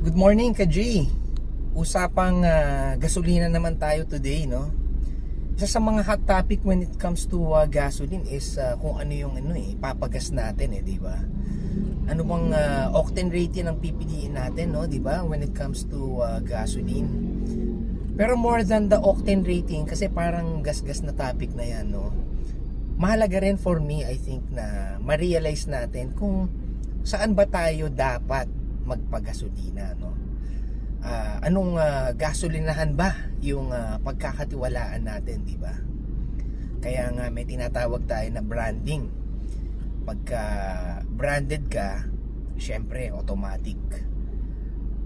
Good morning, Ka-G. Usapang gasolina naman tayo today, no? Isa sa mga hot topic when it comes to gasoline is kung ano yung papagas natin, di ba? Ano bang octane rating ang pipiliin natin, no, di ba? When it comes to gasoline. Pero more than the octane rating, kasi parang gas-gas na topic na yan, no? Mahalaga rin for me, I think, na ma-realize natin kung saan ba tayo dapat magpagasolina, no? Anong gasolinahan ba yung pagkakatiwalaan natin, di ba? Kaya nga may tinatawag tayo na branding. Pagka branded ka, syempre automatic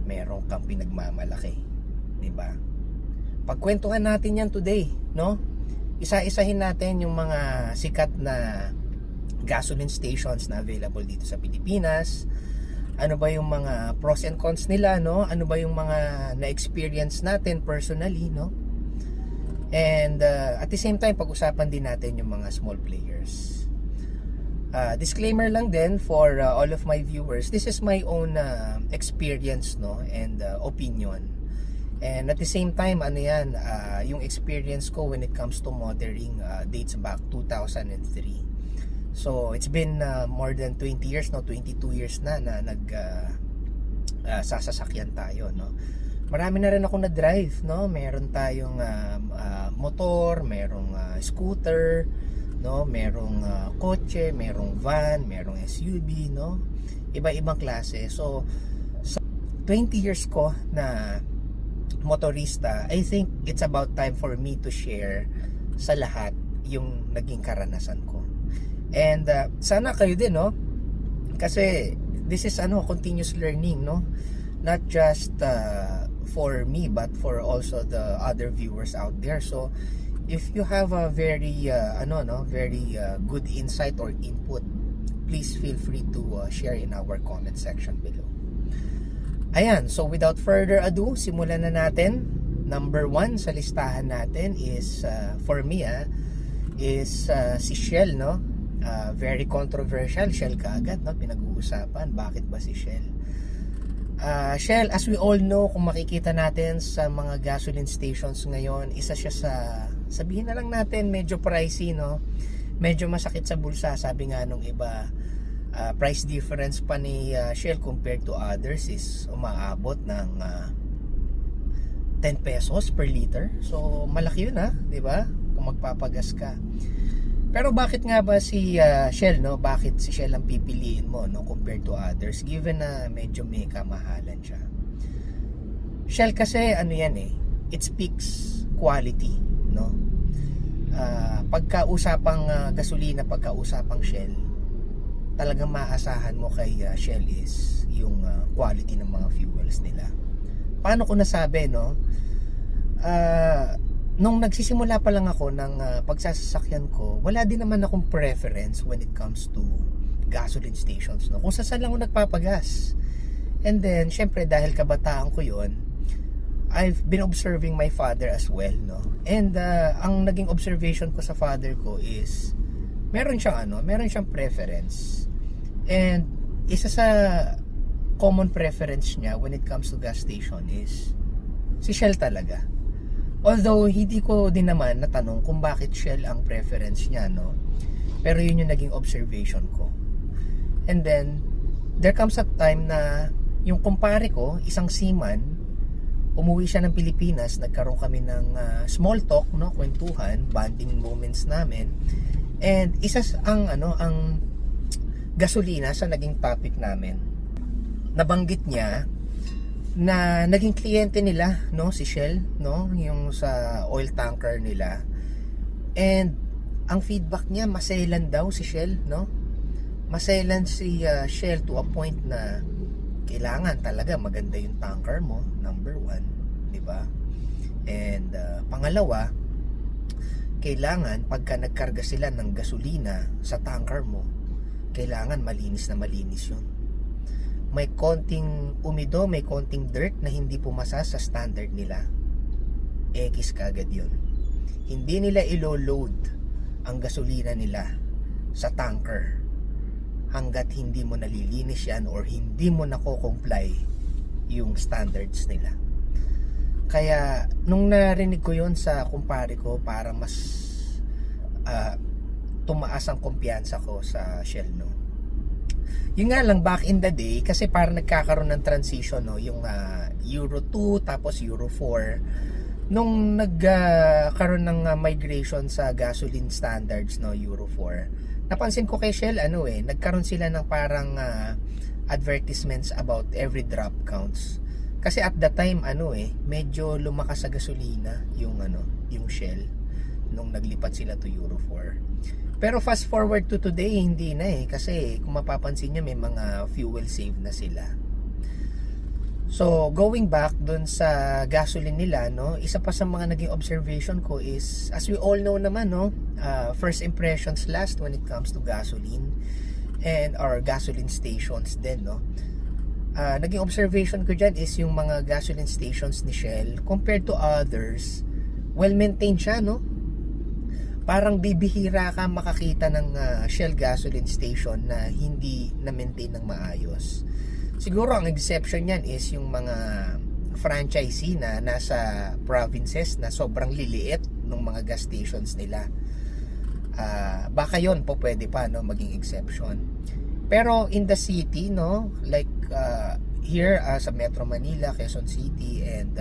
meron kang pinagmamalaki, di ba? Pagkwentuhan natin yan today, no? Isa-isahin natin yung mga sikat na gasoline stations na available dito sa Pilipinas. Ano ba yung mga pros and cons nila, no? Ano ba yung mga na-experience natin personally, no? And at the same time, pag-usapan din natin yung mga small players. Disclaimer lang din for all of my viewers, this is my own experience, no? And opinion. And at the same time, ano yan, yung experience ko when it comes to motoring dates back 2003. So it's been more than 20 years, no, 22 years na sasasakyan tayo, no. Marami na rin ako na drive, no. Meron tayong motor, merong scooter, no, merong kotse, merong van, merong SUV, no. Iba-ibang klase. So sa 20 years ko na motorista, I think it's about time for me to share sa lahat yung naging karanasan ko. And sana kayo din, no? Kasi this is continuous learning, no? Not just for me but for also the other viewers out there. So if you have a very very good insight or input, please feel free to share in our comment section below. Ayan, so without further ado, simulan na natin. Number 1 sa listahan natin is for me is si Shell, no? Very controversial. Shell kaagad, no? Pinag-uusapan, bakit ba si Shell? Shell, as we all know, kung makikita natin sa mga gasoline stations ngayon, isa siya sa, sabihin na lang natin, medyo pricey, no? Medyo masakit sa bulsa. Sabi nga nung iba, price difference pa ni Shell compared to others is umaabot ng 10 pesos per liter. So malaki yun, di ba? Kung magpapagas ka. Pero bakit nga ba si Shell, no? Bakit si Shell ang pipiliin mo, no, compared to others, given na medyo may kamahalan siya? Shell kasi it speaks quality, no? Pagkausapang gasolina, pagkausapang Shell, talagang maasahan mo kay Shell is yung quality ng mga fuels nila. Paano ko nasabi, no? Nung nagsisimula pa lang ako ng pagsasakyan ko, wala din naman akong preference when it comes to gasoline stations, no? Kung saan lang ako nagpapagas. And then, syempre, dahil kabataan ko yon, I've been observing my father as well, no? And ang naging observation ko sa father ko is meron siyang preference. And isa sa common preference niya when it comes to gas station is si Shell talaga. Although hindi ko din naman natanong kung bakit Shell ang preference niya, no? Pero yun yung naging observation ko. And then there comes a time na yung kumpare ko, isang seaman, umuwi siya ng Pilipinas, nagkaroon kami ng small talk, no, kwentuhan, bonding moments namin. And isa ang gasolina sa naging topic namin. Nabanggit niya na naging kliyente nila, no, si Shell, no, yung sa oil tanker nila. And ang feedback niya, maselan daw si Shell, no? Maselan si Shell to a point na kailangan talaga maganda yung tanker mo, number 1, di ba? And pangalawa, kailangan pagka nagkarga sila ng gasolina sa tanker mo, kailangan malinis na malinis yun. May konting umido, may konting dirt na hindi pumasa sa standard nila, X kaagad yun. Hindi nila ilo-load ang gasolina nila sa tanker hanggat hindi mo nalilinis yan or hindi mo nako-comply yung standards nila. Kaya nung narinig ko yon sa kumpare ko, para mas tumaas ang kumpiyansa ko sa Shell, no. Yun nga lang, back in the day, kasi parang nagkakaroon ng transition, no, yung Euro 2 tapos Euro 4. Nung nagkaroon ng migration sa gasoline standards, no, Euro 4, napansin ko kay Shell, nagkaroon sila ng parang advertisements about every drop counts. Kasi at the time, medyo lumakas sa gasolina yung Shell nung naglipat sila to Euro 4. Pero fast forward to today, hindi na kasi kung mapapansin nyo, may mga fuel save na sila. So, going back dun sa gasoline nila, no, isa pa sa mga naging observation ko is, as we all know naman, no, first impressions last when it comes to gasoline and our gasoline stations din, no. Naging observation ko dyan is yung mga gasoline stations ni Shell compared to others, well maintained siya, no. Parang bibihira ka makakita ng Shell gasoline station na hindi na-maintain ng maayos. Siguro ang exception yan is yung mga franchisee na nasa provinces na sobrang liliit ng mga gas stations nila. Baka yon po pwede pa, no, maging exception. Pero in the city, no, like here sa Metro Manila, Quezon City, and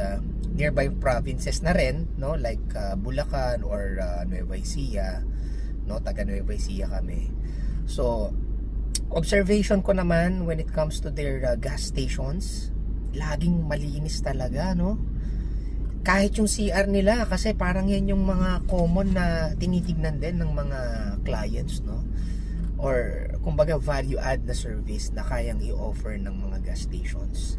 nearby provinces na rin, no, like Bulacan or Nueva Ecija, no, taga Nueva Ecija kami. So observation ko naman when it comes to their gas stations, laging malinis talaga, no. Kahit yung CR nila, kasi parang yan yung mga common na tinitignan din ng mga clients, no, or kumbaga value add na service na kayang i-offer ng mga gas stations.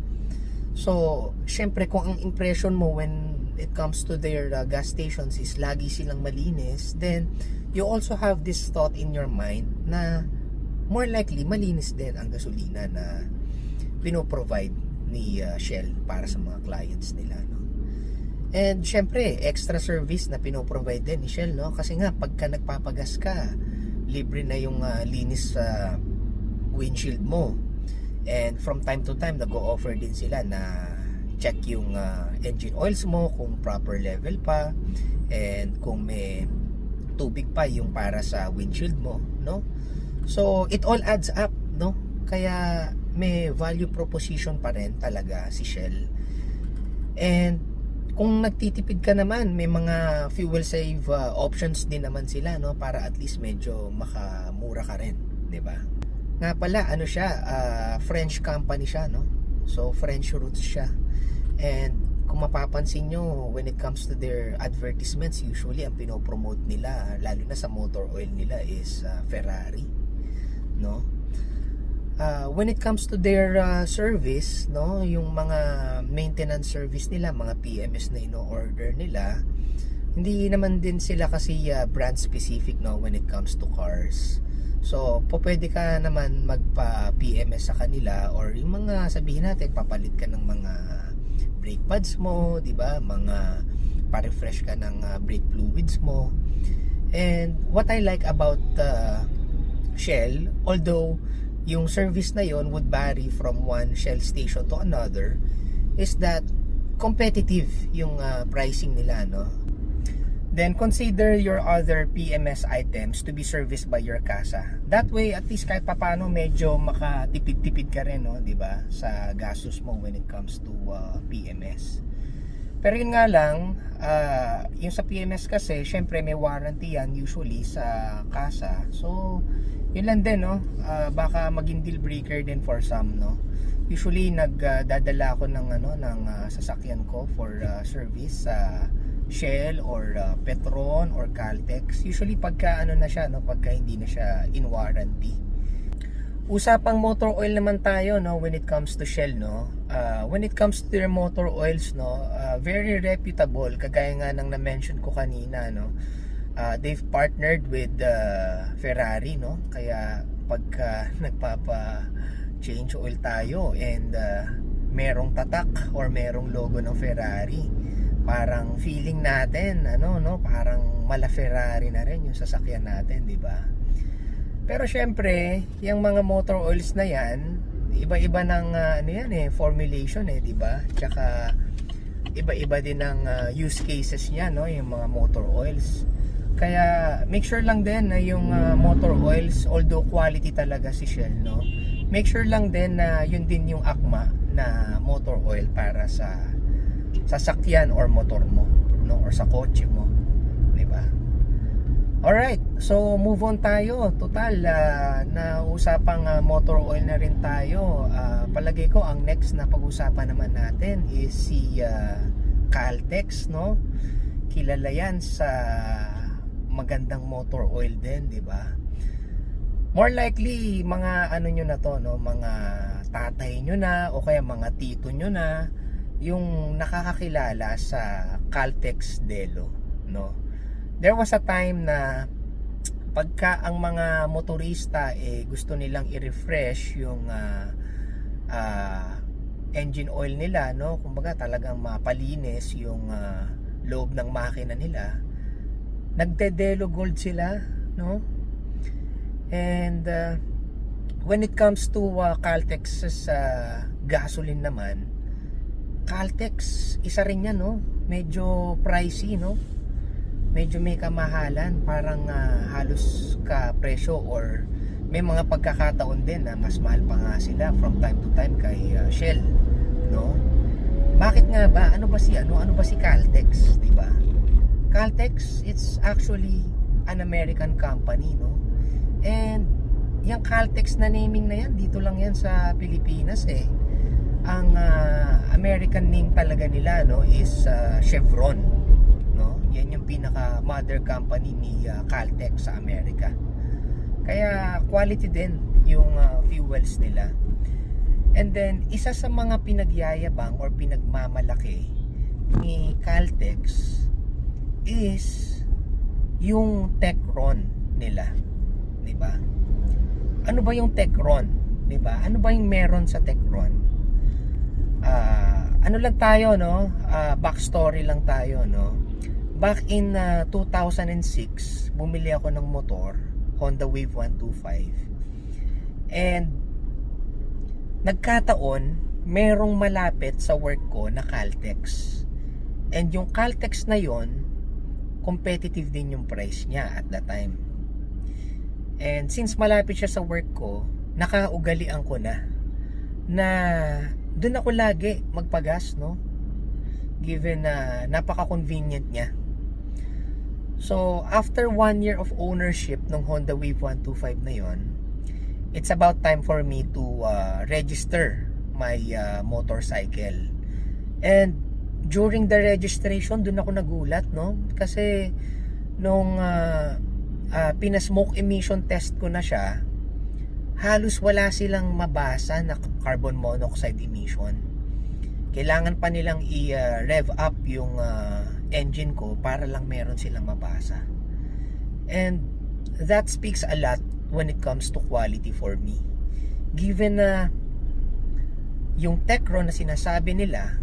So, syempre kung ang impression mo when it comes to their gas stations is lagi silang malinis, then you also have this thought in your mind na more likely malinis din ang gasolina na pinoprovide ni Shell para sa mga clients nila, no? And syempre, extra service na pinoprovide din ni Shell, no? Kasi nga, pagka nagpapagas ka, libre na yung linis sa windshield mo. And from time to time, nag-o-offer din sila na check yung engine oils mo kung proper level pa, and kung may tubig pa yung para sa windshield mo, no? So it all adds up, no? Kaya may value proposition pa rin talaga si Shell. And kung nagtitipid ka naman, may mga fuel save options din naman sila, no, para at least medyo makamura ka rin, 'di ba? Nga pala, siya, French company siya, no? So French roots siya. And kung mapapansin nyo, when it comes to their advertisements, usually ang pinopromote nila, lalo na sa motor oil nila, is Ferrari, no? When it comes to their service, no, yung mga maintenance service nila, mga PMS na ino-order nila, hindi naman din sila kasi brand specific, no, when it comes to cars. So, pwede ka naman magpa-PMS sa kanila, or yung mga, sabihin natin, papalit ka ng mga brake pads mo, di ba? Mga pa-refresh ka ng brake fluids mo. And what I like about Shell, although yung service na yon would vary from one Shell station to another, is that competitive yung pricing nila, no? Then consider your other PMS items to be serviced by your casa. That way, at least kahit papano medyo makatipid-tipid ka rin, no, 'di ba, sa gastos mo when it comes to PMS. Pero yun nga lang, yung sa PMS kasi, syempre may warranty yan usually sa casa. So, yun lang din, no, baka maging deal breaker din for some, no. Usually nagdadala ako ng sasakyan ko for service sa Shell or Petron or Caltex. Usually pagka na siya, no, pagka hindi na siya in warranty. Usapang motor oil naman tayo, no, when it comes to Shell, no. When it comes to their motor oils, no, very reputable, kagaya nga ng na-mention ko kanina, no. They've partnered with Ferrari, no. Kaya pagka nagpapa-change oil tayo and merong tatak or merong logo ng Ferrari, parang feeling natin parang mala Ferrari na rin yung sasakyan natin, di ba? Pero syempre, yung mga motor oils na yan, iba-iba ng ano yan formulation di ba? Tsaka iba-iba din ng use cases niya, no, yung mga motor oils. Kaya make sure lang din na yung motor oils, although quality talaga si Shell, no, make sure lang din na yun din yung akma na motor oil para sa sasakyan or motor mo, no, or sa kotse mo, di ba? Alright, so move on tayo. Total, na usapang motor oil na rin tayo. Palagay ko ang next na pag-usapan naman natin is si Caltex, no? Kilala yan sa magandang motor oil din, di ba? More likely, mga ano nyo na to, no? Mga tatay nyo na o kaya mga tito nyo na yung nakakakilala sa Caltex Delo, no? There was a time na pagka ang mga motorista gusto nilang i-refresh yung engine oil nila, no? Kumbaga talagang mapalinis yung loob ng makina nila. Nagde-Delo Gold sila, no? And when it comes to Caltex's gasoline naman, Caltex isa rin yan, no? Medyo pricey, no? Medyo may kamahalan, parang halos ka presyo or may mga pagkakataon din na mas mahal pa nga sila from time to time kay Shell, no? Bakit nga ba? Ano ba si Caltex, di ba? Caltex, it's actually an American company, no? And yung Caltex na naming na yan, dito lang yan sa Pilipinas Ang American name talaga nila, no, is Chevron, no? Yan yung pinaka mother company ni Caltex sa Amerika. Kaya quality din yung fuels nila. And then isa sa mga pinagyayabang or pinagmamalaki ni Caltex is yung Techron nila, 'di ba? Ano ba yung Techron, 'di ba? Ano ba yung meron sa Techron? Ano lang tayo, no? Backstory lang tayo, no? Back in 2006, bumili ako ng motor, Honda Wave 125. And nagkataon, merong malapit sa work ko na Caltex. And yung Caltex na yon, competitive din yung price niya at that time. And since malapit siya sa work ko, nakaugalian ko na doon ako lagi magpagas, no? Given na napaka-convenient niya. So, after 1 year of ownership ng Honda Wave 125 na yon, it's about time for me to register my motorcycle. And during the registration, doon ako nagulat, no? Kasi nung pinasmoke emission test ko na siya, halos wala silang mabasa na carbon monoxide emission. Kailangan pa nilang i-rev up yung engine ko para lang meron silang mabasa. And that speaks a lot when it comes to quality for me. Given na yung Techron na sinasabi nila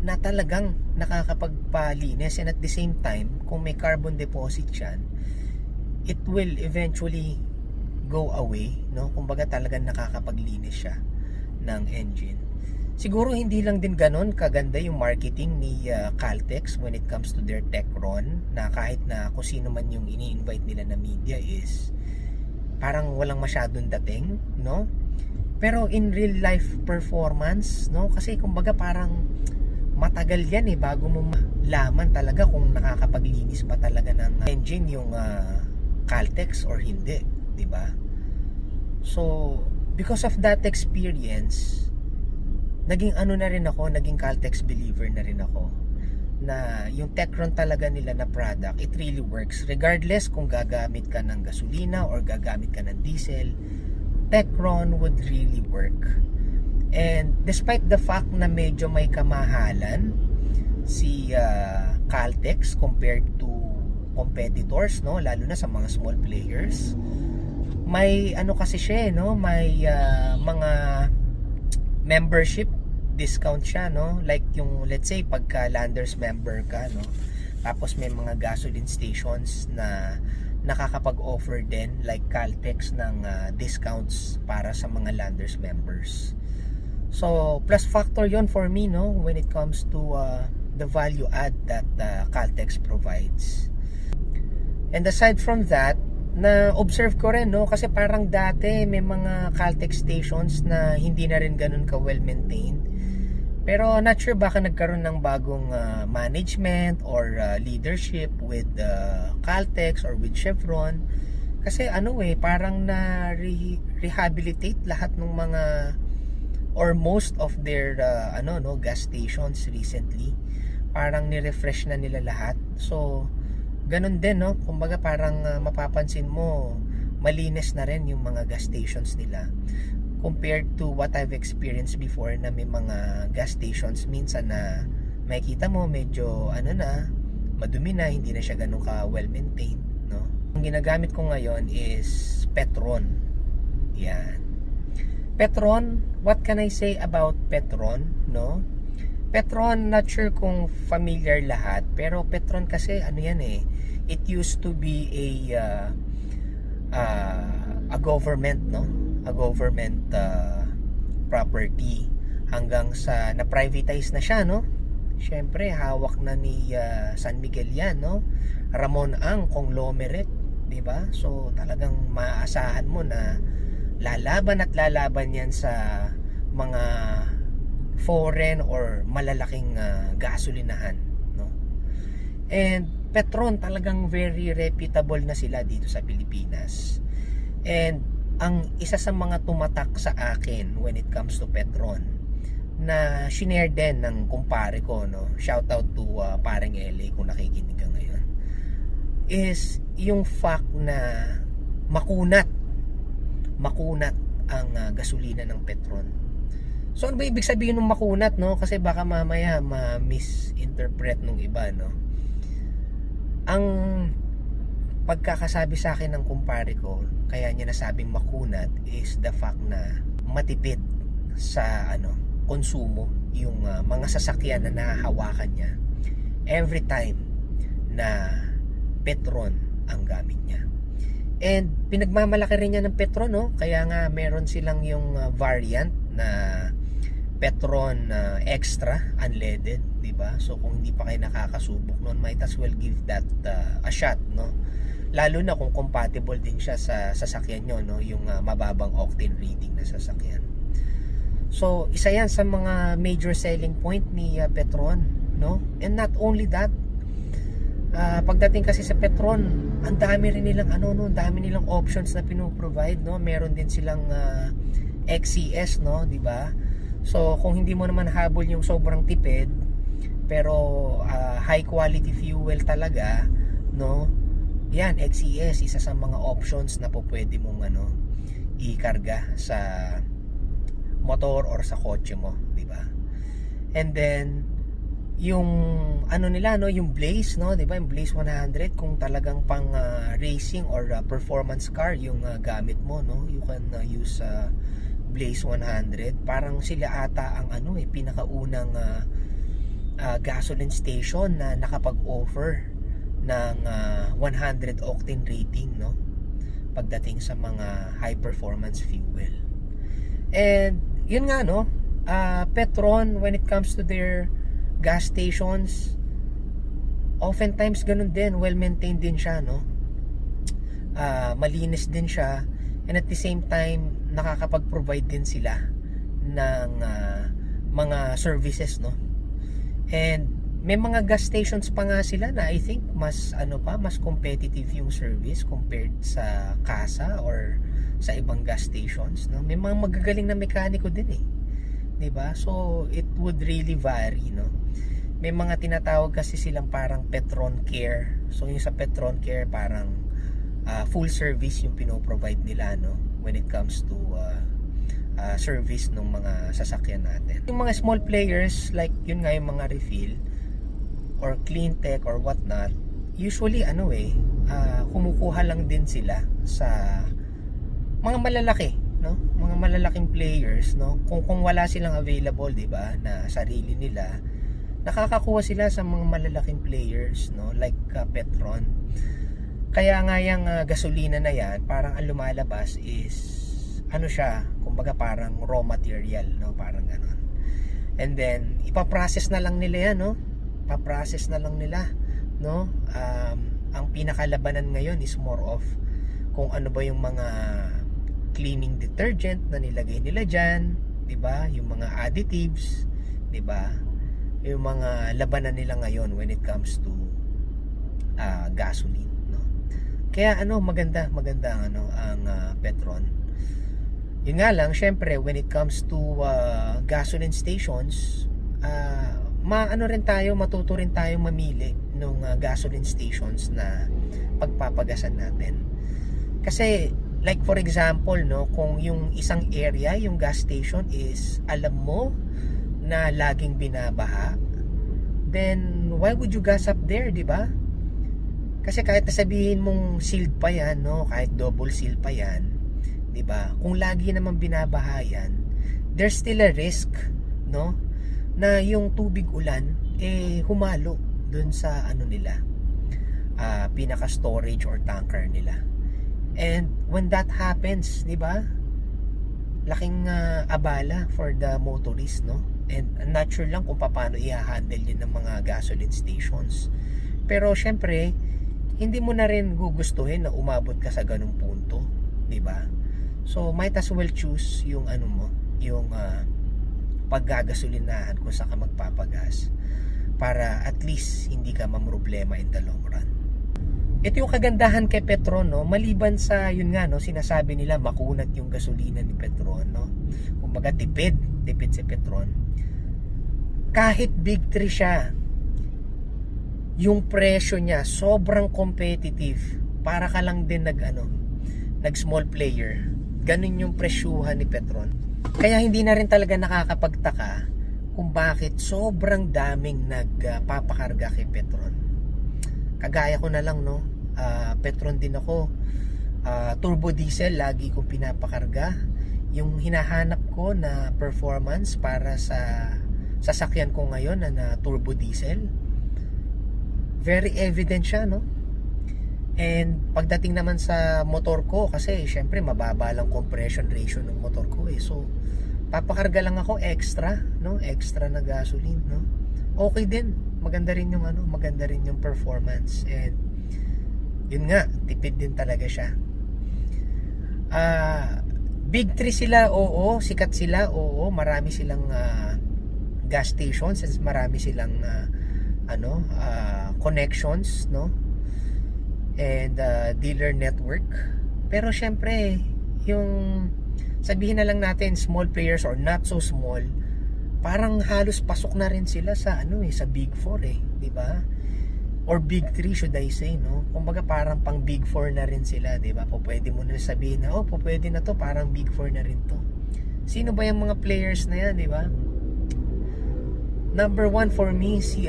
na talagang nakakapagpalinis, and at the same time, kung may carbon deposit yan, it will eventually go away, no? Kumbaga talagang nakakapaglinis siya ng engine. Siguro hindi lang din ganon kaganda yung marketing ni Caltex when it comes to their Techron, na kahit na kung sino man yung ini-invite nila na media is parang walang masyadong dating, no? Pero in real life performance, no? Kasi kumbaga parang matagal yan bago mo malaman talaga kung nakakapaglinis pa talaga ng engine yung Caltex or hindi, di ba? So, because of that experience, naging naging Caltex believer na rin ako, na yung Techron talaga nila na product, it really works regardless kung gagamit ka ng gasolina or gagamit ka ng diesel. Techron would really work. And despite the fact na medyo may kamahalan si Caltex compared to competitors, no, lalo na sa mga small players, may kasi siya, no, may mga membership discount siya, no, like yung let's say pagka Landers member ka, no, tapos may mga gasoline stations na nakakapag-offer din like Caltex ng discounts para sa mga Landers members. So plus factor yon for me, no, when it comes to the value add that Caltex provides. And aside from that, na observe ko rin, no, kasi parang dati may mga Caltex stations na hindi na rin ganun ka well maintained. Pero not sure baka nagkaroon ng bagong management or leadership with Caltex or with Chevron. Kasi parang na rehabilitate lahat ng mga or most of their gas stations recently. Parang ni-refresh na nila lahat. So ganun din, no? Kumbaga parang mapapansin mo malinis na rin yung mga gas stations nila compared to what I've experienced before, na may mga gas stations minsan na makikita mo medyo madumi na, hindi na siya ganun ka well maintained, no? Ang ginagamit ko ngayon is Petron. Yan. Petron, what can I say about Petron, no? Petron, not sure kung familiar lahat, pero Petron kasi it used to be a government, no? A government property hanggang sa na-privatize na siya, no? Syempre hawak na ni San Miguel yan, no? Ramon Ang conglomerate, di ba? So talagang maaasahan mo na lalaban yan sa mga foreign or malalaking gasolinahan, no? And Petron talagang very reputable na sila dito sa Pilipinas. And ang isa sa mga tumatak sa akin when it comes to Petron na shinare din ng kumpare ko, no? Shout out to paring LA kung nakikinig ka ngayon, is yung fact na makunat ang gasolina ng Petron. So ano ba ibig sabihin ng makunat, no? Kasi baka mamaya ma-misinterpret nung iba, no? Ang pagkakasabi sa akin ng kumpare ko, kaya niya nasabing makunat, is the fact na matipid sa konsumo yung mga sasakyan na nahahawakan niya every time na Petron ang gamit niya. And pinagmamalaki rin niya ng Petron, no? Kaya nga meron silang yung variant na Petron extra unleaded, di ba? So kung hindi pa kayo nakakasubok noon, might as well give that a shot, no? Lalo na kung compatible din siya sa sasakyan nyo, no? Yung mababang octane reading na sasakyan. So isa yan sa mga major selling point ni Petron, no? And not only that, pagdating kasi sa Petron, ang dami rin nilang ang dami nilang options na pinoprovide, no? Meron din silang XCS, no, di ba? So kung hindi mo naman habol yung sobrang tipid pero high quality fuel talaga, no? Yan, XCS isa sa mga options na po pwede mong ikarga sa motor or sa kotse mo, di ba? And then yung nila, no, yung Blaze, no, di ba? Yung Blaze 100, kung talagang pang racing or performance car yung gamit mo, no, you can use Blaze 100. Parang sila ata ang pinakaunang gasoline station na nakapag-offer ng 100 octane rating, no, pagdating sa mga high performance fuel. And yun nga, no, Petron, when it comes to their gas stations, oftentimes ganun din, well maintained din siya, no? Malinis din siya, and at the same time nakakapag-provide din sila ng mga services, no? And may mga gas stations pa nga sila na I think mas mas competitive yung service compared sa Casa or sa ibang gas stations, no? May mga magagaling na mekaniko din, 'di ba? So it would really vary, no? May mga tinatawag kasi silang parang Petron Care. So yung sa Petron Care parang full service yung pinoprovide nila, no, when it comes to service ng mga sasakyan natin. Yung mga small players like yun nga, yung mga refill or clean tech or whatnot, usually kumukuha lang din sila sa mga malalaki, no, mga malalaking players, no? Kung wala silang available, 'di ba, na sarili nila, nakakakuha sila sa mga malalaking players, no, like Petron. Kaya nga yung gasolina na yan, parang ang lumalabas is ano siya, kumbaga parang raw material, no? Parang gano'n. And then ipaprocess na lang nila yan, no? Paprocess na lang nila, no? Ang pinakalabanan ngayon is more of kung ano ba yung mga cleaning detergent na nilagay nila dyan, 'di ba? Yung mga additives, 'di ba? Yung mga labanan nila ngayon when it comes to gasoline, no? Kaya maganda ang Petron. Yun nga lang, syempre when it comes to gasoline stations, matuto rin tayo mamili ng gasoline stations na pagpapagasan natin. Kasi like for example, no, kung yung isang area, yung gas station is alam mo na laging binabaha, then why would you gas up there, di ba? Kasi kahit sabihin mong sealed pa yan, no, kahit double seal pa yan, di ba? Kung lagi naman binabaha yan, there's still a risk, no, na yung tubig ulan humalo dun sa nila, pinaka storage or tanker nila. And when that happens, di ba, laking abala for the motorist, no? And I'm not sure lang kung paano i-handle yun ng mga gasoline stations. Pero syempre, hindi mo na rin gugustuhin na umabot ka sa ganung punto, di ba? So might as well choose yung yung paggagasolinahan kung saan ka magpapagas, para at least hindi ka mamroblema in the long run. Ito yung kagandahan kay Petron, no? Maliban sa yun nga, no, sinasabi nila makunat yung gasolina ni Petron, no? Kumbaga tipid si Petron. Kahit big 3 siya, yung presyo niya sobrang competitive. Para ka lang din nag small player. Ganun yung presyuhan ni Petron. Kaya hindi na rin talaga nakakapagtaka kung bakit sobrang daming nagpapakarga kay Petron. Kagaya ko na lang, no, Petron din ako, turbo diesel lagi kong pinapakarga. Yung hinahanap ko na performance para sa sasakyan ko ngayon na turbo diesel, very evident siya, no? And pagdating naman sa motor ko, kasi syempre mababa lang compression ratio ng motor ko so papakarga lang ako extra, no, extra na gasoline, no? Okay din, maganda rin yung performance, and yun nga, tipid din talaga siya. Big 3 sila, oo, sikat sila, oo, marami silang gas stations, marami silang connections, no, and dealer network. Pero syempre, yung sabihin na lang natin small players or not so small, parang halos pasok na rin sila sa sa big 4, di ba? Or big 3 should I say, no? Kumbaga parang pang big 4 na rin sila, di ba? Pwede mo na sabihin na pwede na to, parang big 4 na rin to. Sino ba yung mga players na yan, di ba? Number 1 for me si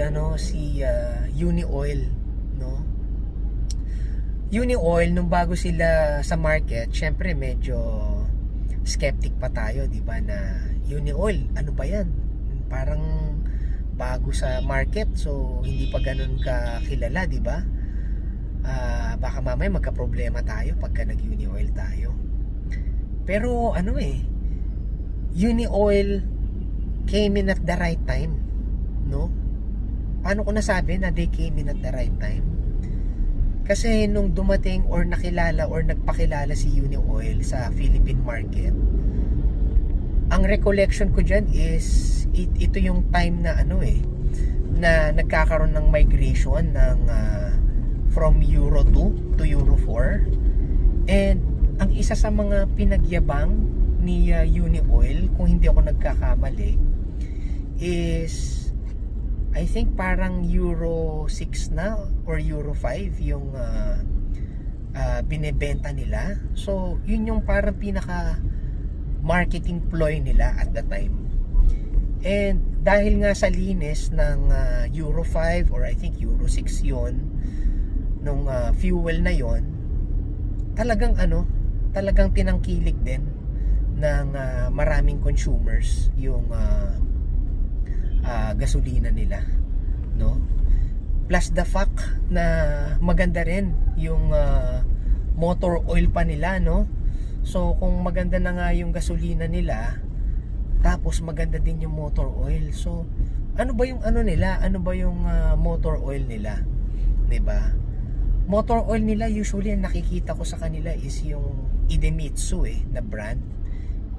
Unioil, no? Unioil, nung bago sila sa market, syempre medyo skeptic pa tayo, di ba, na Unioil, ano ba yan? Parang bago sa market, so hindi pa ganun kakilala, di ba? Baka mamaya magka-problema tayo pagka nag-Unioil tayo. Pero Unioil came in at the right time, no? Paano ko nasabi na they came in at the right time? Kasi nung dumating or nakilala or nagpakilala si Unioil sa Philippine market, ang recollection ko dyan is ito yung time na na nagkakaroon ng migration ng from Euro 2 to Euro 4. And ang isa sa mga pinagyabang ni Unioil, kung hindi ako nagkakamali, is I think parang Euro 6 na or Euro 5 yung binebenta nila. So yun yung parang pinaka marketing ploy nila at the time. And dahil nga sa linis ng Euro 5 or I think Euro 6 yon, nung fuel na yon, talagang tinangkilik din ng maraming consumers yung gasolina nila, no? Plus the fact na maganda rin yung motor oil pa nila, no? So kung maganda na nga yung gasolina nila, tapos maganda din yung motor oil. So ano ba yung ano nila? Ano ba yung motor oil nila? 'Di ba? Motor oil nila usually ang nakikita ko sa kanila is yung Idemitsu na brand.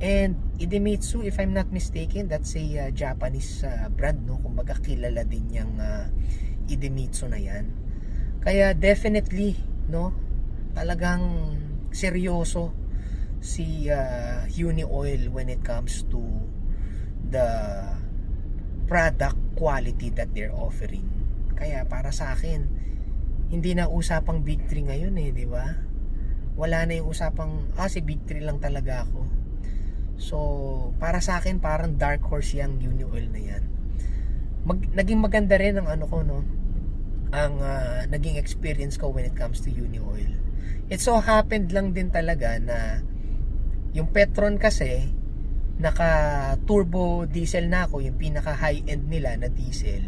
And Idemitsu, if I'm not mistaken, that's a Japanese brand, no? Kumbaga kilala din yung Idemitsu na yan. Kaya definitely, no, talagang seryoso si Uni Oil when it comes to the product quality that they're offering. Kaya para sa akin, hindi na usapang Big 3 ngayon di ba? Wala na yung usapang si Big 3 lang talaga ako. So, para sa akin parang dark horse yung Uni Oil na yan. Naging maganda rin ang ano ko, no, ang naging experience ko when it comes to Uni Oil. It so happened lang din talaga na yung Petron kasi naka turbo diesel na ako, yung pinaka high end nila na diesel,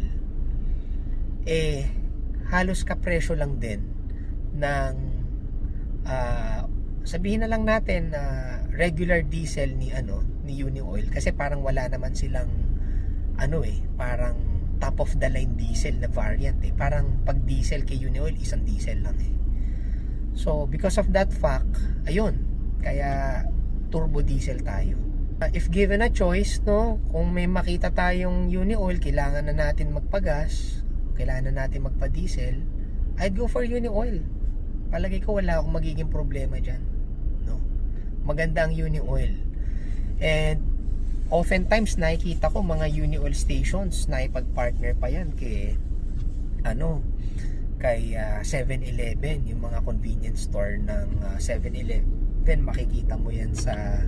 halos kapresyo lang din ng sabihin na lang natin regular diesel ni Uni Oil, kasi parang wala naman silang parang top of the line diesel na variant parang pag diesel kay Uni Oil isang diesel lang So because of that fact, ayun, kaya turbo diesel tayo. If given a choice, no, kung may makita tayong Uni Oil, kailangan na natin magpagas, kailangan na natin magpa-diesel, I'd go for Uni Oil. Palagay ko wala akong magiging problema dyan, no? Maganda ang Uni Oil. And oftentimes nakikita ko mga Uni Oil stations na ipag-partner pa yan kay 7-Eleven, yung mga convenience store ng 7-Eleven, makikita mo yan sa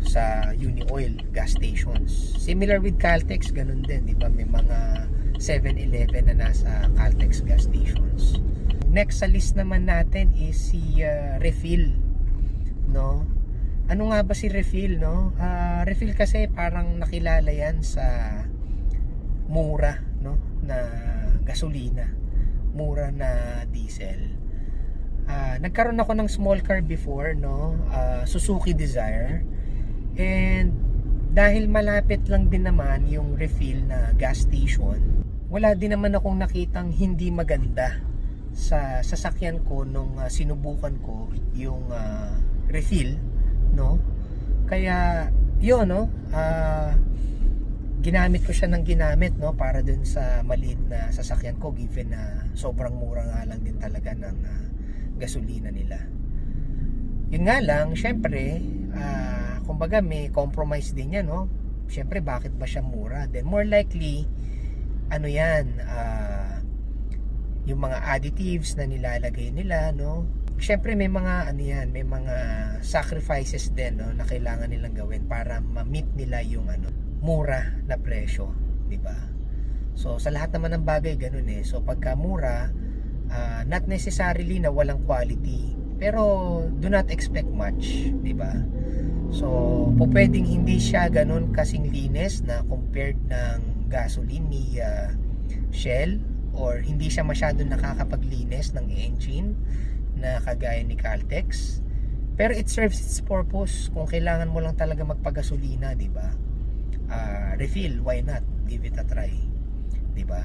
sa Uni Oil gas stations. Similar with Caltex, ganun din, di ba? May mga 7-Eleven na nasa Caltex gas stations. Next sa list naman natin is si refill, no? Ano nga ba si refill, no? Refill kasi parang nakilala yan sa mura, no, na gasolina, mura na diesel. Nagkaroon ako ng small car before, no, Suzuki Dzire, and dahil malapit lang din naman yung refill na gas station, wala din naman akong nakitang hindi maganda sa sasakyan ko nung sinubukan ko yung refill, no. Kaya yun, no, ginamit ko siya ng ginamit, no, para dun sa maliit na sasakyan ko, given na sobrang mura nga lang din talaga ng gasolina nila. Yun nga lang, syempre, kumbaga may compromise din yan, no. Syempre, bakit ba siya mura? Then more likely, yung mga additives na nilalagay nila, no. Syempre may mga may mga sacrifices din, no, na kailangan nilang gawin para ma-meet nila yung mura na presyo, di ba? So sa lahat naman ng bagay ganun So pagka mura, not necessarily na walang quality, pero do not expect much, di ba? So pwedeng hindi siya ganun kasing linis na compared ng gasoline ni Shell, or hindi siya masyadong nakakapaglinis ng engine na kagaya ni Caltex, pero it serves its purpose. Kung kailangan mo lang talaga magpagasolina, di ba? Refill, why not? Give it a try, di ba?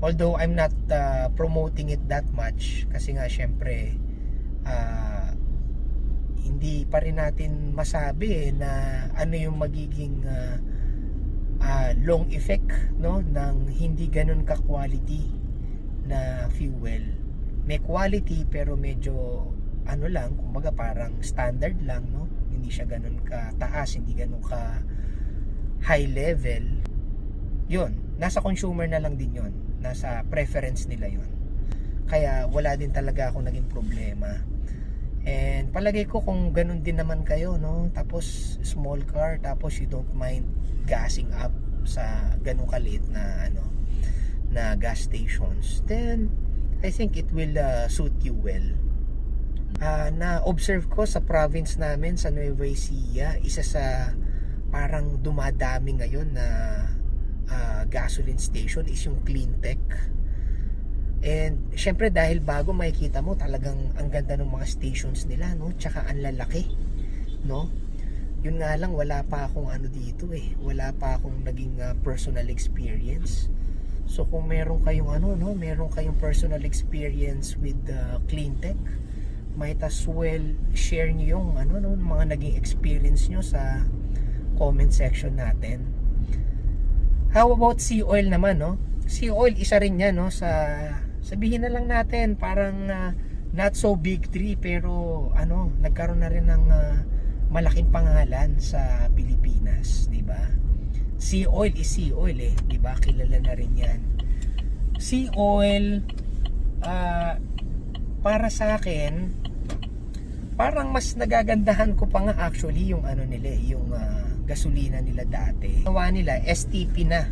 Although I'm not promoting it that much, kasi nga syempre hindi pa rin natin masabi na ano yung magiging long effect, no, ng hindi ganun ka quality na fuel. May quality pero medyo lang, kumbaga parang standard lang, no, hindi siya ganun ka taas, hindi ganun ka high level. Yun, nasa consumer na lang din yun, nasa preference nila yun. Kaya wala din talaga akong naging problema. And palagay ko kung ganun din naman kayo, no, tapos small car, tapos you don't mind gassing up sa ganun kaliit na na gas stations, then I think it will suit you well. Na-observe ko sa province namin sa Nueva Ecija, isa sa parang dumadami ngayon na gasoline station is yung Cleantech. And syempre dahil bago, makikita mo talagang ang ganda ng mga stations nila, no? Tsaka ang lalaki, no? Yun nga lang, wala pa akong ano dito eh. Wala pa akong naging personal experience. So kung meron kayong ano, no, meron kayong personal experience with Cleantech, might as well share niyo yung ano, no, mga naging experience nyo sa comment section natin. How about Sea Oil naman, no? Sea Oil, isa rin yan, no, sa sabihin na lang natin parang not so big three, pero ano, nagkaroon na rin ng malaking pangalan sa Pilipinas, di ba? Sea Oil is Sea Oil eh, di ba? Kilala na rin yan. Sea Oil, para sa akin, parang mas nagagandahan ko pa nga actually yung ano nila, yung gasolina nila dati. Nawa nila, STP na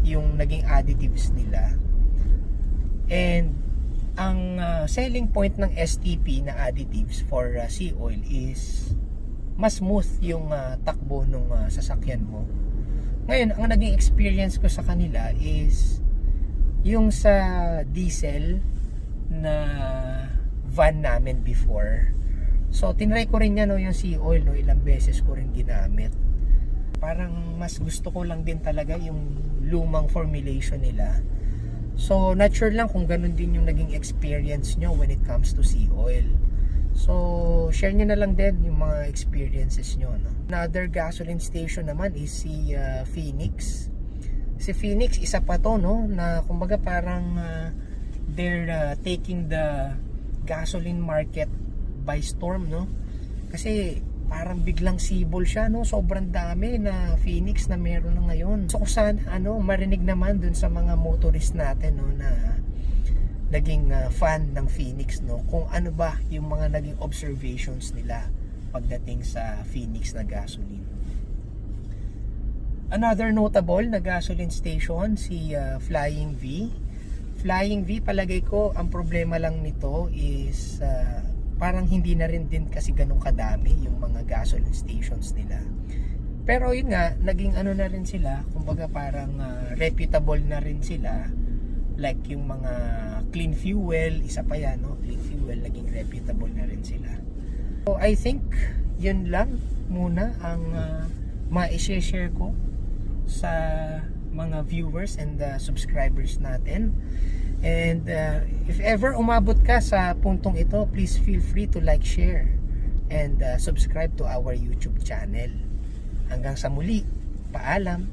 yung naging additives nila. And ang selling point ng STP na additives for Sea Oil is mas smooth yung takbo ng sasakyan mo. Ngayon, ang naging experience ko sa kanila is yung sa diesel na van namin before. So, tinry ko rin yan, no, yung Sea Oil, no, ilang beses ko rin ginamit. Parang mas gusto ko lang din talaga yung lumang formulation nila. So, not sure lang kung ganun din yung naging experience nyo when it comes to Sea Oil. So, share nyo na lang din yung mga experiences nyo, no? Another gasoline station naman is si Phoenix. Si Phoenix, isa pa to, no? Na kumbaga parang they're taking the gasoline market by storm, no? Kasi parang biglang sibol siya, no? Sobrang dami na Phoenix na meron na ngayon. So, sana, marinig naman dun sa mga motorist natin, no? Na naging fan ng Phoenix, no, kung ano ba yung mga naging observations nila pagdating sa Phoenix na gasoline. Another notable na gasoline station, si Flying V. Flying V, palagay ko ang problema lang nito is parang hindi na rin din kasi ganun kadami yung mga gasoline stations nila. Pero yun nga, naging ano na rin sila, kumbaga parang reputable na rin sila. Like yung mga Clean Fuel, isa pa yan, no? Clean Fuel, naging reputable na rin sila. So I think yun lang muna ang ma-share ko sa mga viewers and subscribers natin. And if ever umabot ka sa puntong ito, please feel free to like, share and subscribe to our YouTube channel. Hanggang sa muli, paalam.